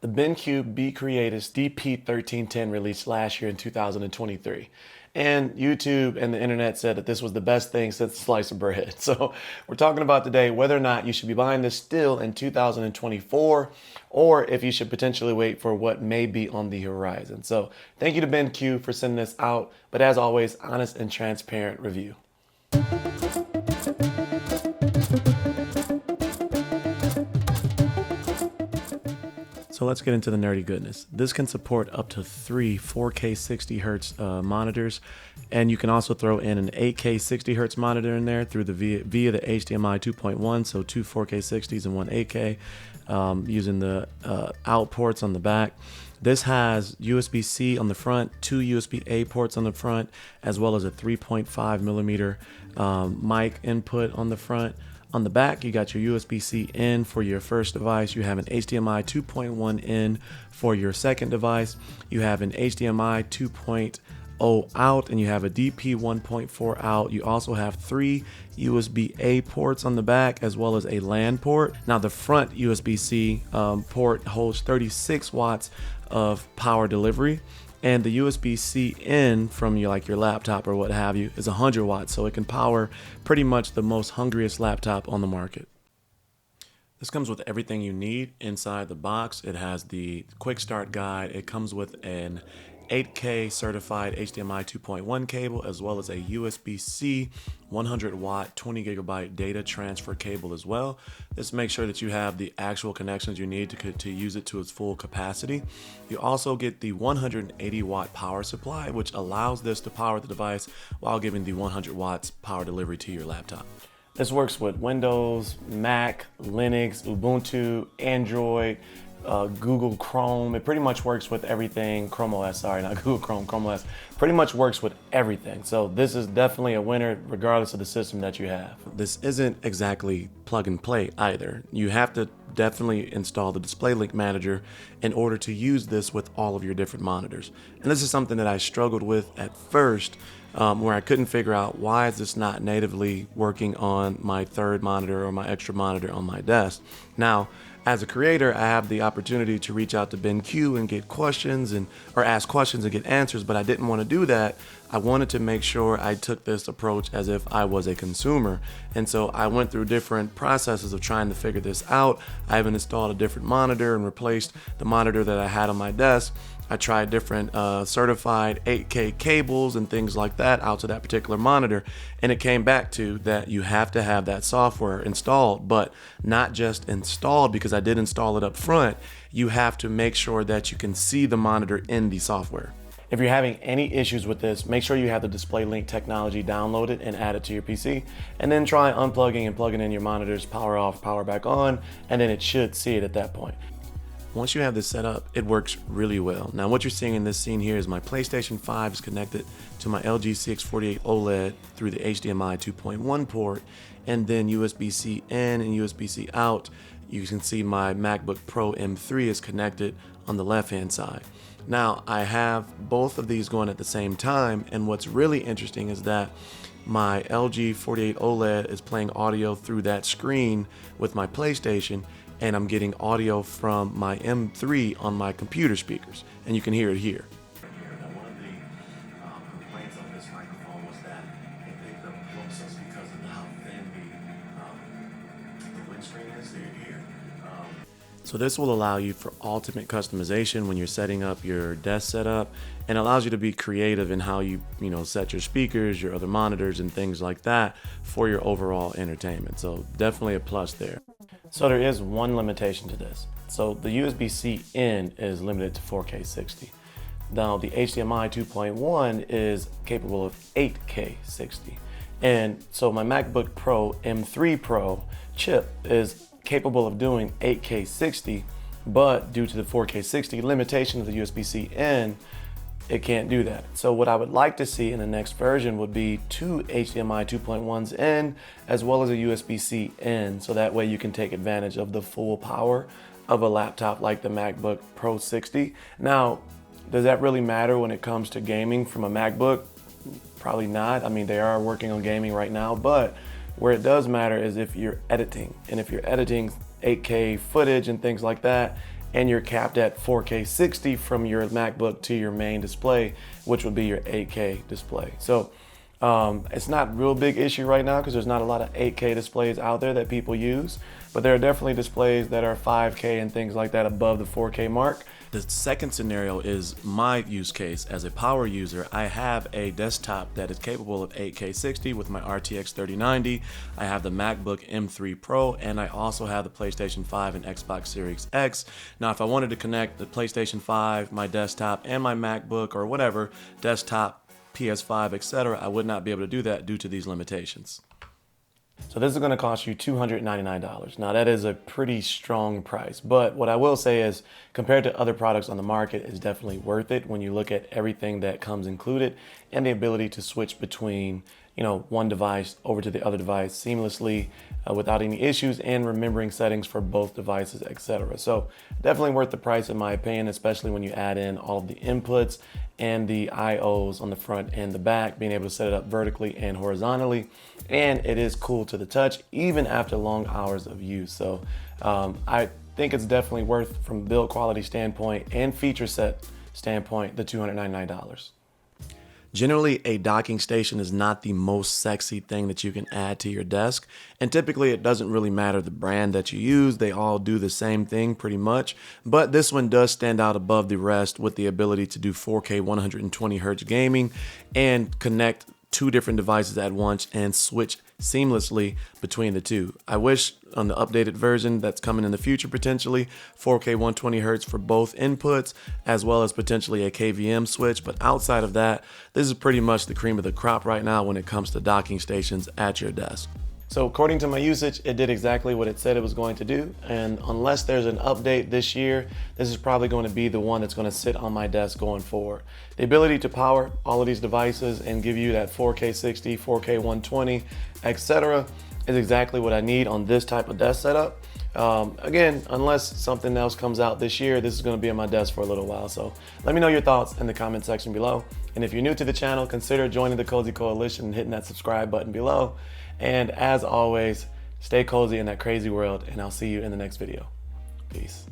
BenQ DP1310 released last year in 2023. And YouTube and the internet said that this was the best thing since sliced bread. So we're talking about today whether or not you should be buying this still in 2024, or if you should potentially wait for what may be on the horizon. So thank you to BenQ for sending this out. But as always, honest and transparent review. So let's get into the nerdy goodness. This can support up to 3 4K 60 Hertz monitors, and you can also throw in an 8K 60 Hertz monitor in there through the via the HDMI 2.1, so 2 4K 60s and 1 8K, using the out ports on the back. This has USB-C on the front, 2 USB-A ports on the front, as well as a 3.5 millimeter mic input on the front. On the back, you got your USB-C in for your first device. You have an HDMI 2.1 in for your second device. You have an HDMI 2.0 out, and you have a DP 1.4 out. You also have 3 USB-A ports on the back, as well as a LAN port. Now, the front USB-C port holds 36 watts of power delivery, and the USB-C in from your laptop or what have you is 100 watts, so it can power pretty much the most hungriest laptop on the market. This comes with everything you need inside the box. It has the quick start guide. It comes with an 8K certified HDMI 2.1 cable, as well as a USB-C 100 watt 20 gigabyte data transfer cable as well. This makes sure that you have the actual connections you need to use it to its full capacity. You also get the 180 watt power supply, which allows this to power the device while giving the 100 watts power delivery to your laptop. This works with Windows, Mac, Linux, Ubuntu, Android, Google Chrome. It pretty much works with everything. Chrome OS, sorry, not Google Chrome, Chrome OS. Pretty much works with everything. So this is definitely a winner regardless of the system that you have. This isn't exactly plug and play either. You have to definitely install the Display Link Manager in order to use this with all of your different monitors. And this is something that I struggled with at first, where I couldn't figure out why is this not natively working on my third monitor or my extra monitor on my desk. Now, as a creator, I have the opportunity to reach out to BenQ and get questions or ask questions and get answers, but I didn't want to do that. I wanted to make sure I took this approach as if I was a consumer. And so I went through different processes of trying to figure this out. I even installed a different monitor and replaced the monitor that I had on my desk. I tried different certified 8K cables and things like that out to that particular monitor, and it came back to that you have to have that software installed, but not just installed because I did install it up front. You have to make sure that you can see the monitor in the software. If you're having any issues with this, make sure you have the Display Link technology downloaded and add it to your PC, and then try unplugging and plugging in your monitors, power off, power back on, and then it should see it at that point. Once you have this set up, it works really well. Now what you're seeing in this scene here is my PlayStation 5 is connected to my LG CX48 OLED through the HDMI 2.1 port, and then USB-C in and USB-C out. You can see my MacBook Pro M3 is connected on the left-hand side. Now I have both of these going at the same time, and what's really interesting is that my LG 48 OLED is playing audio through that screen with my PlayStation, and I'm getting audio from my M3 on my computer speakers, and you can hear it here. Now, one of the complaints of this microphone was that it picked up close because of how thin the windscreen is here. So this will allow you for ultimate customization when you're setting up your desk setup, and allows you to be creative in how you set your speakers, your other monitors, and things like that for your overall entertainment. So definitely a plus there. So there is one limitation to this. So the USB-C in is limited to 4K 60. Now the HDMI 2.1 is capable of 8K 60. And so my MacBook Pro M3 Pro chip is capable of doing 8K 60, but due to the 4K 60 limitation of the USB-C in, it can't do that. So what I would like to see in the next version would be 2 HDMI 2.1s in, as well as a USB-C in, so that way you can take advantage of the full power of a laptop like the MacBook Pro 60. Now, does that really matter when it comes to gaming from a MacBook? Probably not. I mean, they are working on gaming right now, but where it does matter is if you're editing. And if you're editing 8K footage and things like that, and you're capped at 4K 60 from your MacBook to your main display, which would be your 8K display. So it's not a real big issue right now because there's not a lot of 8K displays out there that people use, but there are definitely displays that are 5K and things like that above the 4K mark. The second scenario is my use case. As a power user, I have a desktop that is capable of 8K 60 with my RTX 3090. I have the MacBook M3 Pro, and I also have the PlayStation 5 and Xbox Series X. Now, if I wanted to connect the PlayStation 5, my desktop, and my MacBook or whatever, desktop, PS5, etc., I would not be able to do that due to these limitations. So this is going to cost you $299. Now that is a pretty strong price, but what I will say is compared to other products on the market, it's definitely worth it when you look at everything that comes included and the ability to switch between, one device over to the other device seamlessly without any issues, and remembering settings for both devices, etc. So definitely worth the price in my opinion, especially when you add in all of the inputs and the IOs on the front and the back, being able to set it up vertically and horizontally. And it is cool to the touch, even after long hours of use. So I think it's definitely worth, from build quality standpoint and feature set standpoint, the $299. Generally, a docking station is not the most sexy thing that you can add to your desk, and typically it doesn't really matter the brand that you use. They all do the same thing pretty much, but this one does stand out above the rest with the ability to do 4K 120 Hz gaming and connect two different devices at once and switch seamlessly between the two. I wish on the updated version that's coming in the future, potentially 4K 120 Hz for both inputs, as well as potentially a KVM switch. But outside of that, this is pretty much the cream of the crop right now when it comes to docking stations at your desk. So according to my usage, it did exactly what it said it was going to do. And unless there's an update this year, this is probably going to be the one that's going to sit on my desk going forward. The ability to power all of these devices and give you that 4K 60, 4K 120, etc. is exactly what I need on this type of desk setup. Again, unless something else comes out this year, this is going to be on my desk for a little while. So let me know your thoughts in the comment section below. And if you're new to the channel, consider joining the Cozy Coalition and hitting that subscribe button below. And as always, stay cozy in that crazy world, and I'll see you in the next video. Peace.